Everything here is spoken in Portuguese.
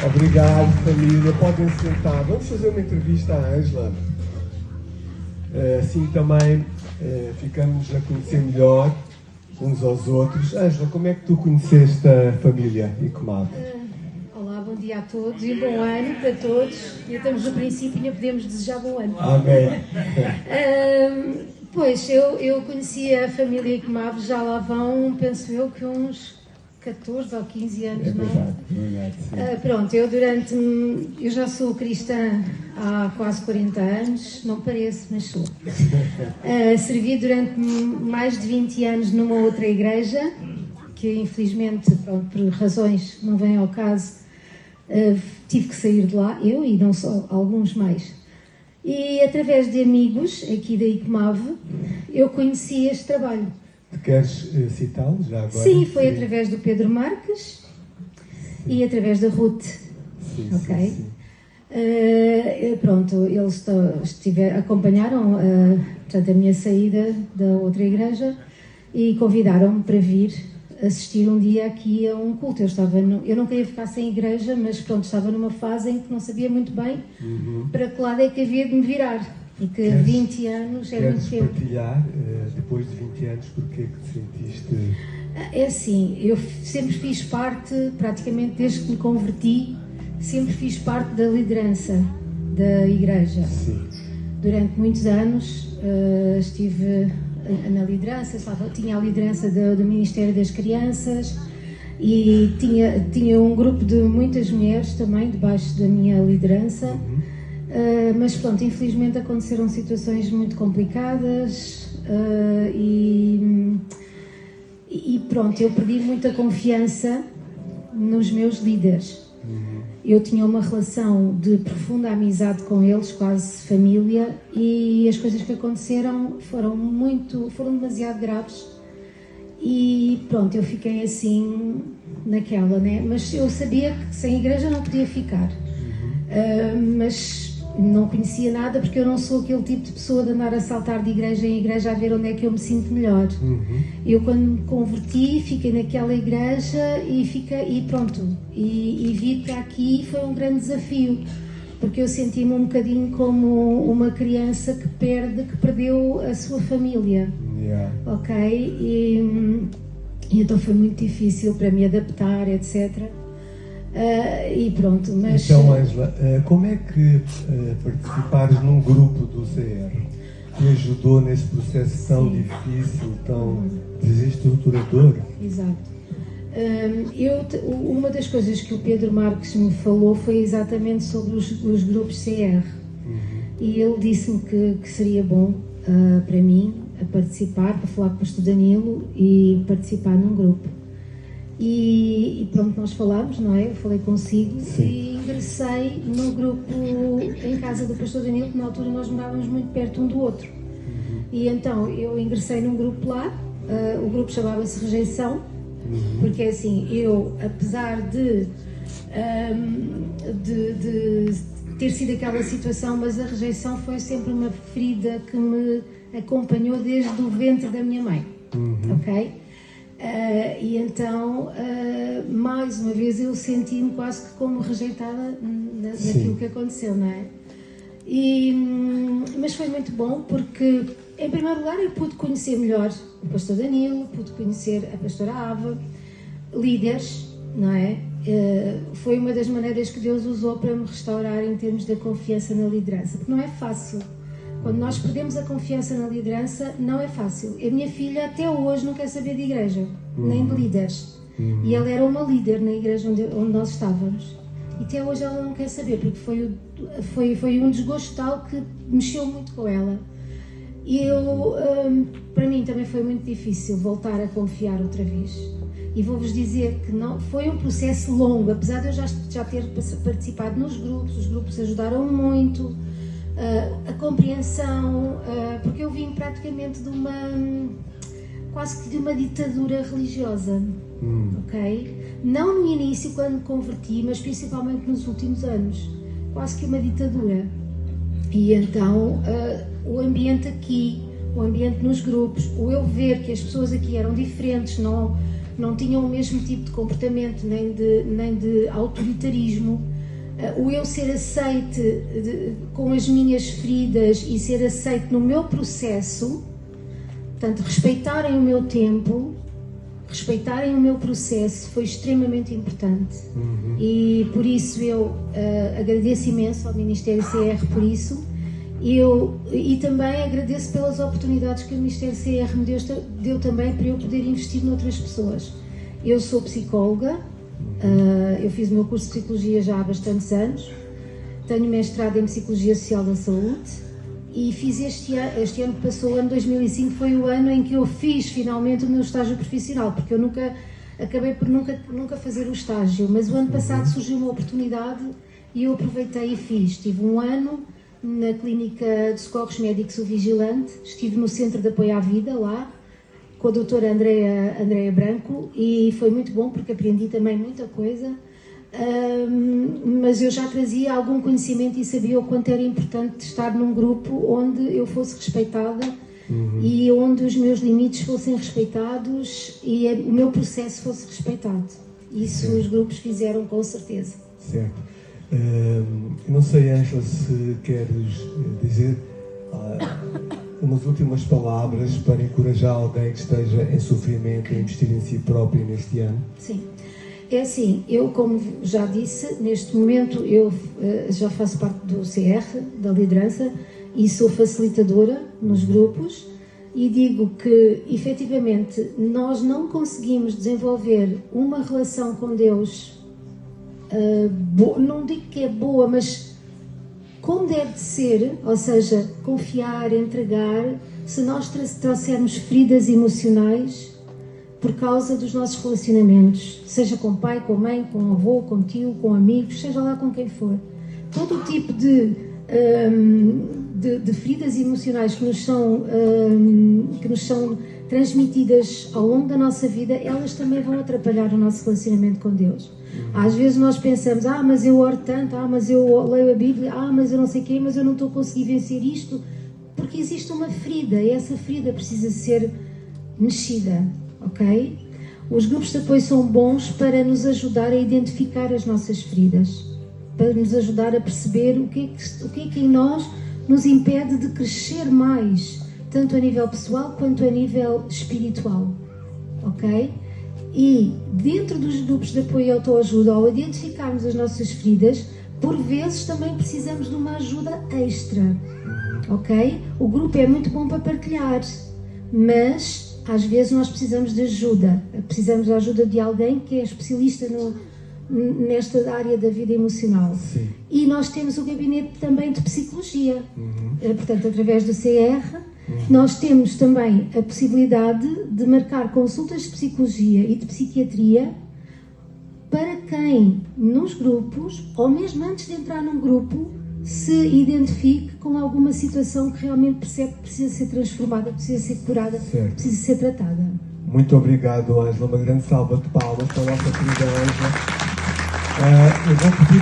Obrigado, família. Podem sentar. Vamos fazer uma entrevista à Ângela. Assim também ficamos a conhecer melhor uns aos outros. Ângela, como é que tu conheceste a família ICMAV? Olá, bom dia a todos e bom ano para todos. Já estamos no princípio e ainda podemos desejar bom ano. Amém. Pois, eu conheci a família ICMAV, já lá vão, penso eu, que uns 14 ou 15 anos, não é? Verdade, sim. Pronto, eu já sou cristã há quase 40 anos, não pareço, mas sou. Servi durante mais de 20 anos numa outra igreja, que infelizmente, pronto, por razões que não vêm ao caso, tive que sair de lá, eu e não só, alguns mais. E através de amigos aqui da ICMAV, eu conheci este trabalho. Queres citá-lo já agora? Sim, foi através do Pedro Marques e através da Ruth. Sim, ok? sim. Pronto, eles acompanharam portanto, a minha saída da outra igreja e convidaram-me para vir assistir um dia aqui a um culto. Eu não queria ficar sem igreja, mas pronto, estava numa fase em que não sabia muito bem para que lado é que havia de me virar. Porque 20 anos é muito tempo. Queres partilhar, depois de 20 anos, porque é que te sentiste... É assim, eu sempre fiz parte, praticamente desde que me converti, sempre fiz parte da liderança da igreja. Sim. Durante muitos anos estive na liderança, tinha a liderança do Ministério das Crianças e tinha um grupo de muitas mulheres também debaixo da minha liderança. Mas pronto, infelizmente aconteceram situações muito complicadas e pronto, eu perdi muita confiança nos meus líderes. Eu tinha uma relação de profunda amizade com eles, quase família, e as coisas que aconteceram foram demasiado graves e pronto, eu fiquei assim naquela, né? Mas eu sabia que sem igreja não podia ficar. Mas não conhecia nada porque eu não sou aquele tipo de pessoa de andar a saltar de igreja em igreja a ver onde é que eu me sinto melhor. Eu quando me converti fiquei naquela igreja e pronto, e vir para aqui foi um grande desafio, porque eu senti-me um bocadinho como uma criança que perdeu a sua família. Ok? E então foi muito difícil para me adaptar, etc. E pronto, mas... Então, Ângela, como é que participares num grupo do CR te ajudou nesse processo tão difícil, tão desestruturador? Exato. Uma das coisas que o Pedro Marques me falou foi exatamente sobre os grupos CR. E ele disse-me que seria bom para mim participar, para falar com o pastor Danilo e participar num grupo. E pronto, nós falámos, não é? Eu falei consigo. Sim. E ingressei no grupo em casa do pastor Danilo, que na altura nós morávamos muito perto um do outro. E então eu ingressei num grupo lá, o grupo chamava-se Rejeição, porque assim, eu, apesar de ter sido aquela situação, mas a rejeição foi sempre uma ferida que me acompanhou desde o ventre da minha mãe, ok? E então, mais uma vez, eu senti-me quase que como rejeitada naquilo que aconteceu, não é? Mas foi muito bom porque, em primeiro lugar, eu pude conhecer melhor o pastor Danilo, pude conhecer a pastora Ava, líderes, não é? Foi uma das maneiras que Deus usou para me restaurar em termos da confiança na liderança, porque não é fácil. Quando nós perdemos a confiança na liderança, não é fácil. A minha filha até hoje não quer saber de igreja, nem de líderes. E ela era uma líder na igreja onde nós estávamos. E até hoje ela não quer saber, porque foi um desgosto tal que mexeu muito com ela. E para mim também foi muito difícil voltar a confiar outra vez. E vou-vos dizer que não, foi um processo longo, apesar de eu já ter participado nos grupos, os grupos ajudaram muito. A compreensão, porque eu vim praticamente quase que de uma ditadura religiosa, ok? Não no início, quando me converti, mas principalmente nos últimos anos, quase que uma ditadura. E então, o ambiente aqui, o ambiente nos grupos, o eu ver que as pessoas aqui eram diferentes, não não tinham o mesmo tipo de comportamento, nem de autoritarismo. O eu ser aceite com as minhas feridas e ser aceite no meu processo, portanto, respeitarem o meu tempo, respeitarem o meu processo, foi extremamente importante. E por isso eu agradeço imenso ao Ministério CR por isso. E também agradeço pelas oportunidades que o Ministério CR me deu também para eu poder investir noutras pessoas. Eu sou psicóloga, eu fiz o meu curso de Psicologia já há bastantes anos, tenho mestrado em Psicologia Social da Saúde e fiz este ano que passou, o ano 2005, foi o ano em que eu fiz finalmente o meu estágio profissional, porque eu acabei por nunca fazer o estágio, mas o ano passado surgiu uma oportunidade e eu aproveitei e fiz. Tive um ano na Clínica de Socorros Médicos, o Vigilante, estive no Centro de Apoio à Vida, lá, com a doutora Andreia Branco, e foi muito bom porque aprendi também muita coisa, mas eu já trazia algum conhecimento e sabia o quanto era importante estar num grupo onde eu fosse respeitada e onde os meus limites fossem respeitados e o meu processo fosse respeitado. Isso os grupos fizeram com certeza. Certo. Não sei, Ângela, se queres dizer umas últimas palavras para encorajar alguém que esteja em sofrimento a investir em si próprio neste ano. Sim, é assim, eu, como já disse, neste momento eu já faço parte do CR, da liderança, e sou facilitadora nos grupos, e digo que efetivamente nós não conseguimos desenvolver uma relação com Deus, não digo que é boa, mas como deve de ser, ou seja, confiar, entregar, se nós trouxermos feridas emocionais por causa dos nossos relacionamentos, seja com pai, com mãe, com avô, com tio, com amigos, seja lá com quem for. Todo o tipo de feridas emocionais que nos são transmitidas ao longo da nossa vida, elas também vão atrapalhar o nosso relacionamento com Deus. Às vezes nós pensamos, mas eu oro tanto, mas eu leio a Bíblia, mas eu não sei o quê, mas eu não estou a conseguir vencer isto, porque existe uma ferida e essa ferida precisa ser mexida, ok? Os grupos de apoio são bons para nos ajudar a identificar as nossas feridas, para nos ajudar a perceber o que é que em nós nos impede de crescer mais, tanto a nível pessoal quanto a nível espiritual, ok? E dentro dos grupos de apoio e autoajuda, ao identificarmos as nossas feridas, por vezes também precisamos de uma ajuda extra, ok? O grupo é muito bom para partilhar, mas às vezes nós precisamos de ajuda, precisamos da ajuda de alguém que é especialista nesta área da vida emocional. Sim. E nós temos o gabinete também de psicologia, portanto, através do CR, nós temos também a possibilidade de marcar consultas de psicologia e de psiquiatria para quem, nos grupos, ou mesmo antes de entrar num grupo, se identifique com alguma situação que realmente percebe que precisa ser transformada, precisa ser curada, certo, precisa ser tratada. Muito obrigado, Ângela. Uma grande salva de palmas para a nossa querida Ângela. Eu vou pedir